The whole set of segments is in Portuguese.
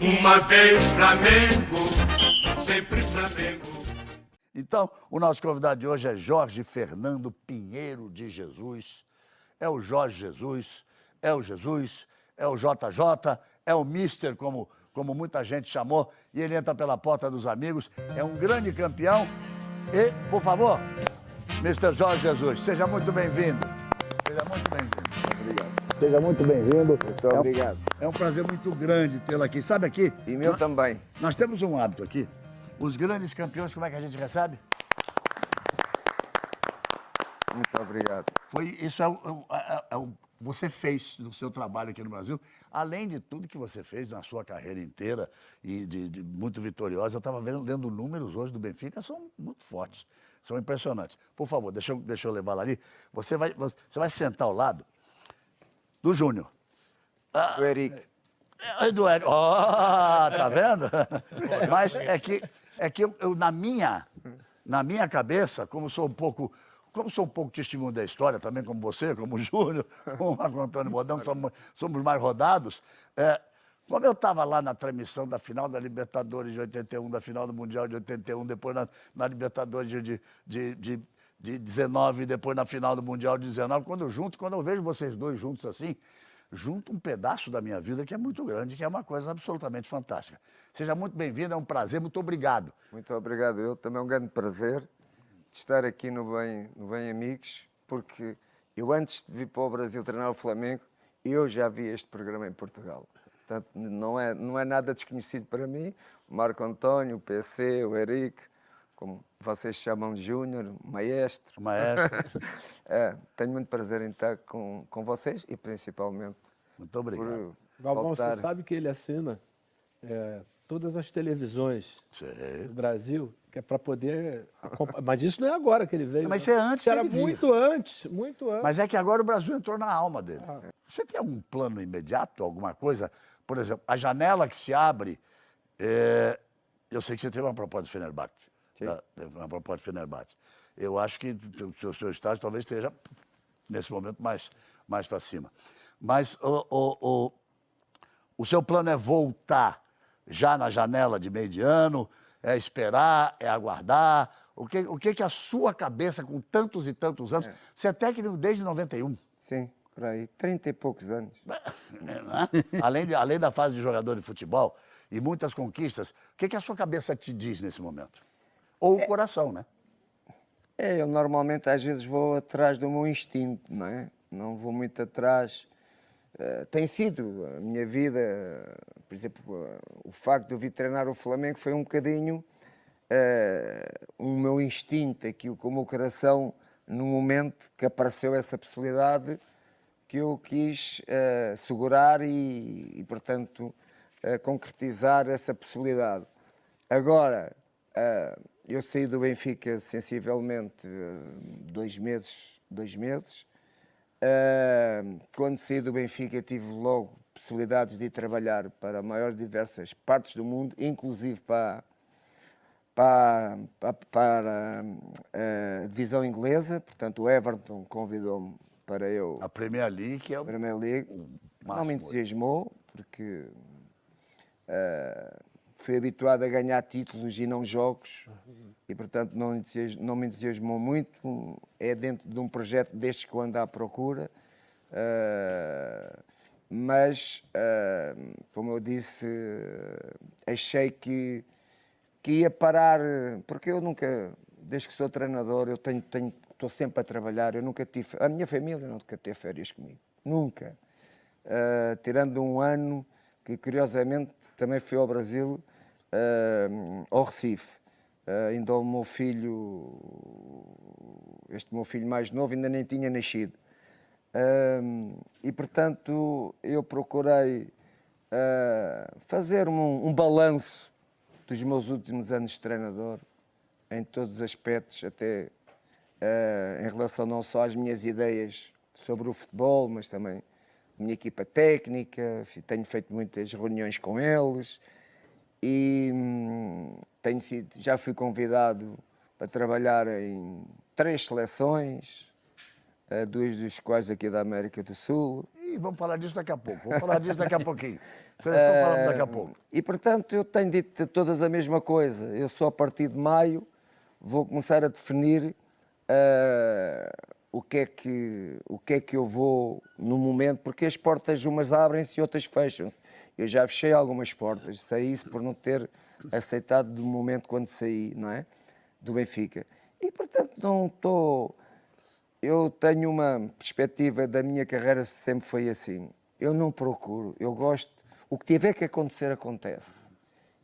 Uma vez Flamengo, sempre Flamengo. Então, o nosso convidado de hoje é Jorge Fernando Pinheiro de Jesus. É o Jorge Jesus, é o Jesus, é o JJ, é o Mister, como muita gente chamou, e ele entra pela porta dos amigos. É um grande campeão. E, por favor, Mister Jorge Jesus, seja muito bem-vindo. Seja muito bem-vindo. Obrigado. Seja muito bem-vindo. Muito obrigado. É um prazer muito grande tê-lo aqui. Sabe aqui? E meu também. Nós temos um hábito aqui. Os grandes campeões, como é que a gente recebe? Muito obrigado. Isso você fez no seu trabalho aqui no Brasil, além de tudo que você fez na sua carreira inteira e de muito vitoriosa. Eu estava lendo números hoje do Benfica, são muito fortes, são impressionantes. Por favor, deixa eu levá-la ali. Você vai sentar ao lado do Júnior. O Eric. Do Eric. Tá vendo? Mas é que eu na minha cabeça, como sou um pouco testemunho da história, também como você, como o Júnior, como o Antônio Modão, somos mais rodados. Como eu estava lá na transmissão da final da Libertadores de 81, da final do Mundial de 81, depois na Libertadores de 19, depois na final do Mundial de 19, quando eu vejo vocês dois juntos assim, junto um pedaço da minha vida que é muito grande, que é uma coisa absolutamente fantástica. Seja muito bem-vindo, é um prazer, muito obrigado. Muito obrigado. Eu também é um grande prazer de estar aqui no Bem Amigos, porque eu antes de vir para o Brasil treinar o Flamengo, eu já vi este programa em Portugal. Portanto, não é nada desconhecido para mim. O Marco António, o PC, o Eric, como vocês chamam de Júnior, Maestro. Maestro. Tenho muito prazer em estar com vocês e principalmente muito obrigado. Galvão, você sabe que ele assina todas as televisões do Brasil, que é para poder acompanhar. Mas isso não é agora que ele veio. Mas isso é antes. Isso era muito antes. Mas é que agora o Brasil entrou na alma dele. Você tem algum plano imediato, alguma coisa? Por exemplo, a janela que se abre, eu sei que você teve uma proposta de Fenerbahçe. Uma proposta de Fenerbahçe. Eu acho que o seu estágio talvez esteja, nesse momento, mais para cima. Mas o seu plano é voltar já na janela de meio de ano, é esperar, é aguardar? O que a sua cabeça, com tantos e tantos anos... Você é técnico desde 91. Sim, por aí, 30 e poucos anos. Além da fase de jogador de futebol e muitas conquistas, o que a sua cabeça te diz nesse momento? Ou o coração, né? Eu normalmente às vezes vou atrás do meu instinto, não é? Não vou muito atrás. Tem sido a minha vida, por exemplo, o facto de eu vir treinar o Flamengo foi um bocadinho o meu instinto, aquilo com o meu coração, no momento que apareceu essa possibilidade, que eu quis segurar e portanto, concretizar essa possibilidade. Agora, eu saí do Benfica sensivelmente 2 meses. Quando saí do Benfica tive logo possibilidades de ir trabalhar para maiores diversas partes do mundo, inclusive para a divisão inglesa. Portanto, o Everton convidou-me para eu... A Premier League, que é o Premier League. Não me entusiasmou, porque fui habituado a ganhar títulos e não jogos, e portanto não me entusiasmou muito. É dentro de um projeto destes que eu ando à procura, mas, como eu disse, achei que ia parar, porque eu nunca, desde que sou treinador, eu estou sempre a trabalhar. Eu nunca tive, a minha família nunca teve férias comigo, nunca. Tirando um ano que, curiosamente, também fui ao Brasil, ao Recife. Ainda o meu filho, este meu filho mais novo, ainda nem tinha nascido. E, portanto, eu procurei fazer um balanço dos meus últimos anos de treinador, em todos os aspectos, até em relação não só às minhas ideias sobre o futebol, mas também a minha equipa técnica. Tenho feito muitas reuniões com eles e já fui convidado para trabalhar em 3 seleções, 2 dos quais aqui da América do Sul. E vamos falar disso daqui a pouco, vamos falar disso daqui a pouquinho. Seleção falamos daqui a pouco. E, portanto, eu tenho dito todas a mesma coisa. Eu só a partir de maio vou começar a definir o que é que eu vou no momento, porque as portas umas abrem-se e outras fecham-se. Eu já fechei algumas portas, saí isso por não ter aceitado do momento quando saí, não é? Do Benfica. E, portanto, não estou... Eu tenho uma perspectiva da minha carreira, sempre foi assim. Eu não procuro, eu gosto... O que tiver que acontecer, acontece.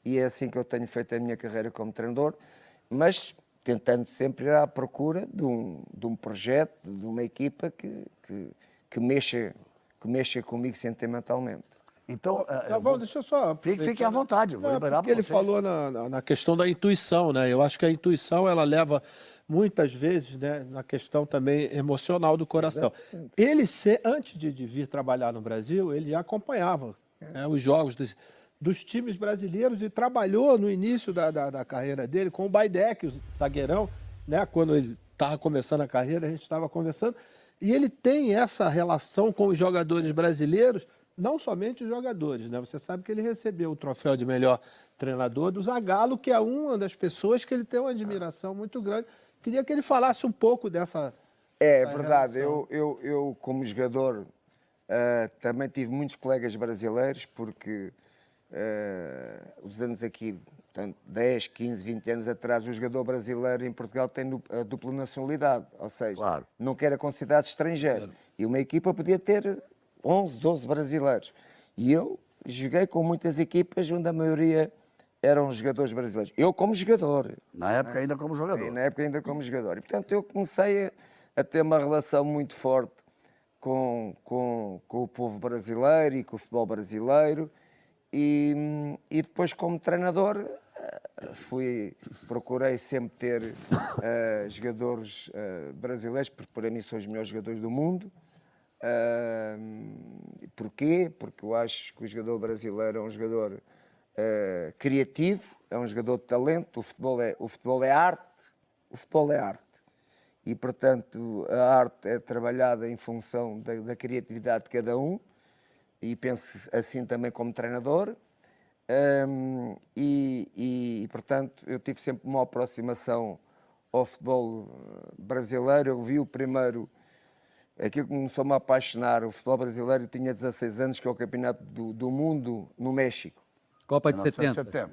E é assim que eu tenho feito a minha carreira como treinador, mas tentando sempre ir à procura de um projeto, de uma equipa que mexa comigo sentimentalmente. Então, Deixa eu só... fiquem à vontade, eu vou liberar porque para ele vocês. falou na questão da intuição, né? Eu acho que a intuição, ela leva muitas vezes, né, na questão também emocional do coração. Ele, antes de vir trabalhar no Brasil, ele já acompanhava, né, os jogos dos times brasileiros e trabalhou no início da carreira dele com o Baidec, o zagueirão, né? Quando ele estava começando a carreira, a gente estava conversando. E ele tem essa relação com os jogadores brasileiros, não somente os jogadores, né? Você sabe que ele recebeu o troféu de melhor treinador do Zagallo, que é uma das pessoas que ele tem uma admiração muito grande. Queria que ele falasse um pouco dessa... É verdade, eu como jogador também tive muitos colegas brasileiros, porque os anos aqui, portanto, 10, 15, 20 anos atrás, o jogador brasileiro em Portugal tem a dupla nacionalidade, ou seja, Claro. não quer considerado estrangeiro. E uma equipa podia ter 11, 12 brasileiros. E eu joguei com muitas equipas onde a maioria eram jogadores brasileiros. Eu como jogador. Na época ainda como jogador. Na época ainda como jogador. E, portanto, eu comecei a ter uma relação muito forte com o povo brasileiro e com o futebol brasileiro. E depois, como treinador, procurei sempre ter jogadores brasileiros, porque para mim são os melhores jogadores do mundo. Porquê? Porque eu acho que o jogador brasileiro é um jogador criativo, é um jogador de talento. O futebol é arte. O futebol é arte. E, portanto, a arte é trabalhada em função da criatividade de cada um. E penso assim também como treinador. Portanto, eu tive sempre uma aproximação ao futebol brasileiro. Eu vi o primeiro... Aquilo que começou-me a apaixonar, o futebol brasileiro, eu tinha 16 anos, que é o Campeonato do Mundo no México. Copa de 70.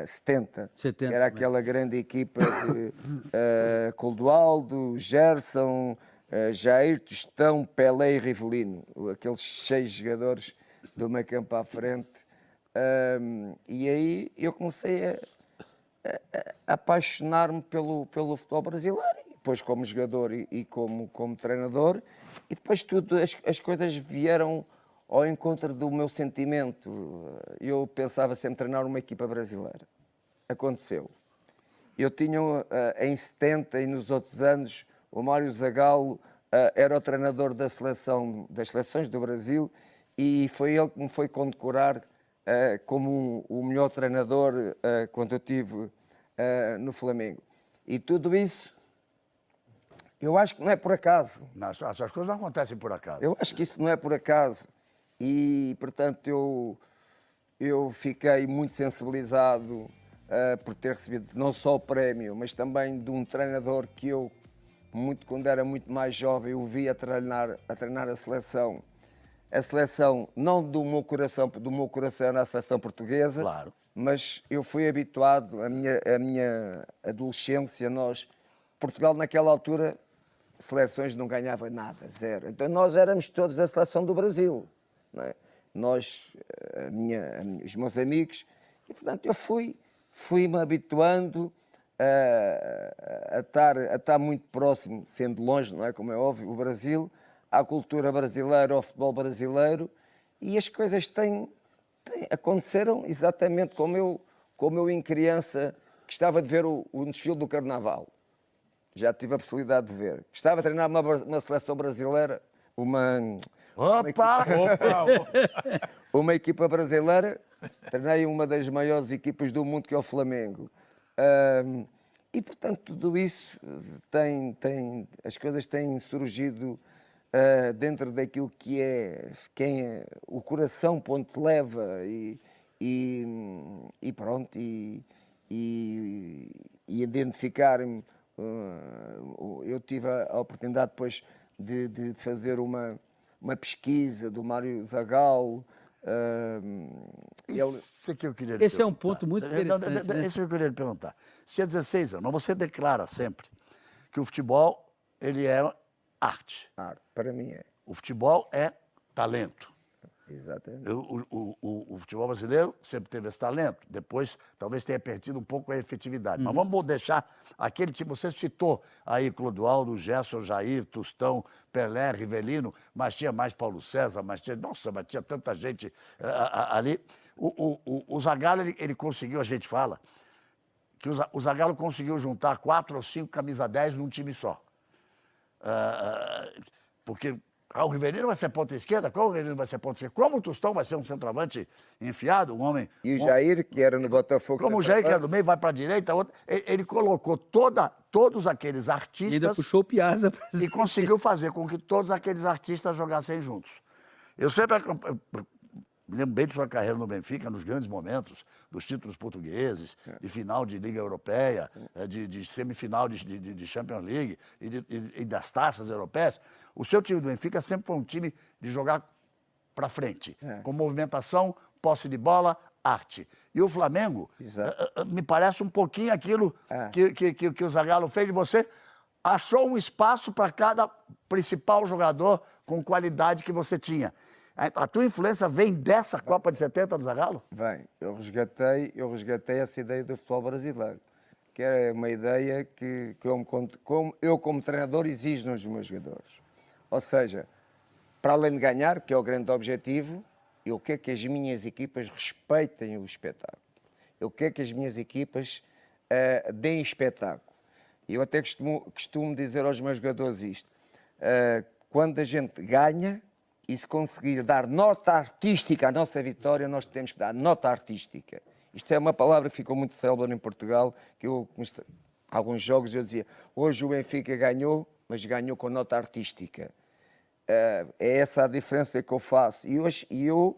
70. 70, Era aquela grande equipa de Clodoaldo, Gerson, Jair, Tostão, Pelé e Rivelino. Aqueles 6 jogadores do meio campo à frente. E aí eu comecei a apaixonar-me pelo futebol brasileiro. Depois como jogador e como treinador, e depois tudo, as coisas vieram ao encontro do meu sentimento. Eu pensava sempre treinar uma equipa brasileira. Aconteceu. Eu tinha, em 70 e nos outros anos, o Mário Zagallo era o treinador das seleções do Brasil, e foi ele que me foi condecorar como o melhor treinador quando eu estive no Flamengo. E tudo isso, eu acho que não é por acaso. As coisas não acontecem por acaso. Eu acho que isso não é por acaso. E, portanto, eu fiquei muito sensibilizado por ter recebido não só o prémio, mas também de um treinador que eu, quando era muito mais jovem, o vi a treinar a seleção. A seleção, não do meu coração era a seleção portuguesa, Claro. mas eu fui habituado, a minha adolescência, Portugal naquela altura, seleções não ganhava nada, zero. Então nós éramos todos a seleção do Brasil, não é? Nós, os meus amigos, e portanto eu fui-me habituando a estar muito próximo, sendo longe, não é, como é óbvio, o Brasil, à cultura brasileira, ao futebol brasileiro, e as coisas aconteceram exatamente como eu em criança gostava de ver o desfile do Carnaval. Já tive a possibilidade de ver. Gostava de treinar uma seleção brasileira, uma equipa brasileira. Treinei uma das maiores equipas do mundo, que é o Flamengo. E, portanto, tudo isso as coisas têm surgido dentro daquilo que é, o coração para onde te leva e pronto, e identificar-me. Eu tive a oportunidade depois de fazer uma pesquisa do Mário Zagallo. Isso é que eu queria lhe Esse é um perguntar. ponto muito interessante, né? Isso que eu queria lhe perguntar. Se há 16 anos, você declara sempre que o futebol ele é arte. Para mim é. O futebol é talento. Exatamente. O futebol brasileiro sempre teve esse talento. Depois, talvez tenha perdido um pouco a efetividade. Mas vamos deixar aquele tipo... Você citou aí Clodoaldo, Gerson, Jair, Tostão, Pelé, Rivelino, mas tinha mais Paulo César, mas tinha... Nossa, mas tinha tanta gente ali. O Zagallo, ele conseguiu, a gente fala, que o Zagallo conseguiu juntar 4 ou 5 camisa 10 num time só. Porque... o Rivelino vai ser ponta esquerda, qual o Rivelino vai ser ponta esquerda? Como o Tostão vai ser um centroavante enfiado, um homem... E o Jair, que era no Botafogo... Como o Jair, que era do meio, vai para a direita, ele colocou todos aqueles E ainda artistas puxou o Piazza pra e conseguiu fazer com que todos aqueles artistas jogassem juntos. Eu sempre me lembro bem de sua carreira no Benfica, nos grandes momentos, dos títulos portugueses, de final de Liga Europeia, de semifinal de Champions League e das taças europeias. O seu time do Benfica sempre foi um time de jogar para frente, com movimentação, posse de bola, arte. E o Flamengo, me parece um pouquinho aquilo que o Zagallo fez de você, achou um espaço para cada principal jogador com qualidade que você tinha. A tua influência vem dessa Copa de 70 do Zagallo? Vem. Eu resgatei essa ideia do futebol brasileiro, que é uma ideia que eu, como treinador, exijo nos meus jogadores. Ou seja, para além de ganhar, que é o grande objetivo, eu quero que as minhas equipas respeitem o espetáculo. Eu quero que as minhas equipas deem espetáculo. Eu até costumo dizer aos meus jogadores isto. Quando a gente ganha, e se conseguir dar nota artística à nossa vitória, nós temos que dar nota artística. Isto é uma palavra que ficou muito célebre em Portugal, que alguns jogos eu dizia, hoje o Benfica ganhou, mas ganhou com nota artística. É essa a diferença que eu faço. E eu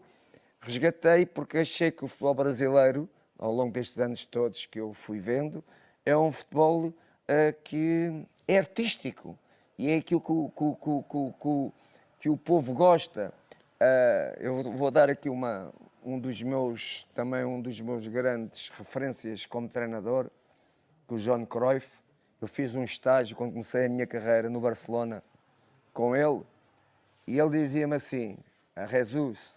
resgatei porque achei que o futebol brasileiro, ao longo destes anos todos que eu fui vendo, é um futebol que é artístico. E é aquilo que o povo gosta. Eu vou dar aqui um dos meus grandes referências como treinador, que o Johan Cruyff. Eu fiz um estágio quando comecei a minha carreira no Barcelona com ele, e ele dizia-me assim: Jesus,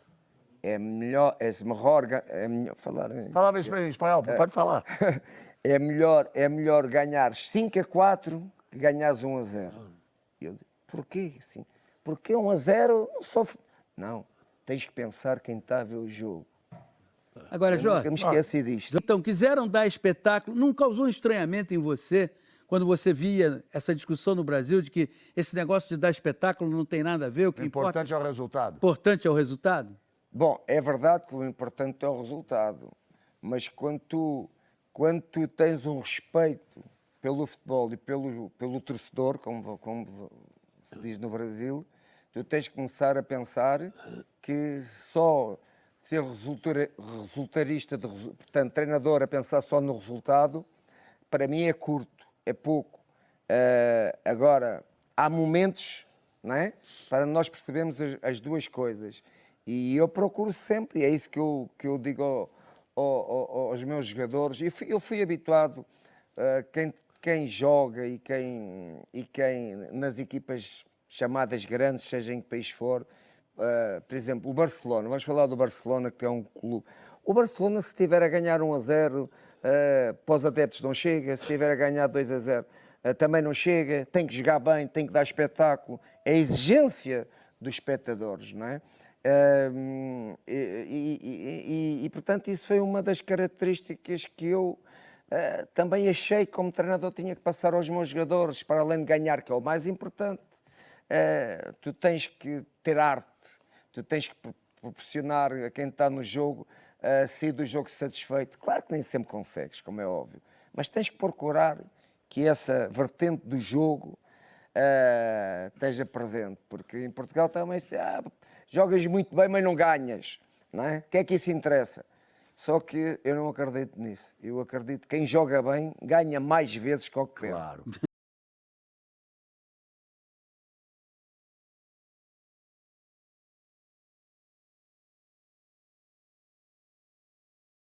Falava isso em espanhol, pode falar. é melhor ganhar 5-4 que ganhares 1-0. E eu disse, porquê? Assim, porque 1-0 não sofre. Não, tens que pensar quem está a ver o jogo. Agora, Jorge, Eu me esqueci disto. então, quiseram dar espetáculo, não causou um estranhamento em você quando você via essa discussão no Brasil de que esse negócio de dar espetáculo não tem nada a ver, o que O importante é o resultado. importante é o resultado? Bom, é verdade que o importante é o resultado, mas quando tu tens um respeito pelo futebol e pelo torcedor, como se diz no Brasil, tu tens que começar a pensar que só ser resultarista, portanto, treinador a pensar só no resultado, para mim é curto, é pouco. Agora, há momentos, não é? Para nós percebermos as duas coisas. E eu procuro sempre, e é isso que eu digo aos meus jogadores. Eu fui habituado, quem joga e quem nas equipas chamadas grandes, seja em que país for, por exemplo, o Barcelona, vamos falar do Barcelona, que é um clube. O Barcelona, se estiver a ganhar 1-0, para os adeptos não chega, se estiver a ganhar 2-0, também não chega, tem que jogar bem, tem que dar espetáculo. É a exigência dos espectadores, não é? Portanto, isso foi uma das características que eu também achei que como treinador tinha que passar aos meus jogadores, para além de ganhar, que é o mais importante. Tu tens que ter arte, tu tens que proporcionar a quem está no jogo sair do jogo satisfeito. Claro que nem sempre consegues, como é óbvio, mas tens que procurar que essa vertente do jogo esteja presente, porque em Portugal também se jogas muito bem, mas não ganhas, não é? O que é que isso interessa? Só que eu não acredito nisso. Eu acredito que quem joga bem ganha mais vezes que o que perde. Claro.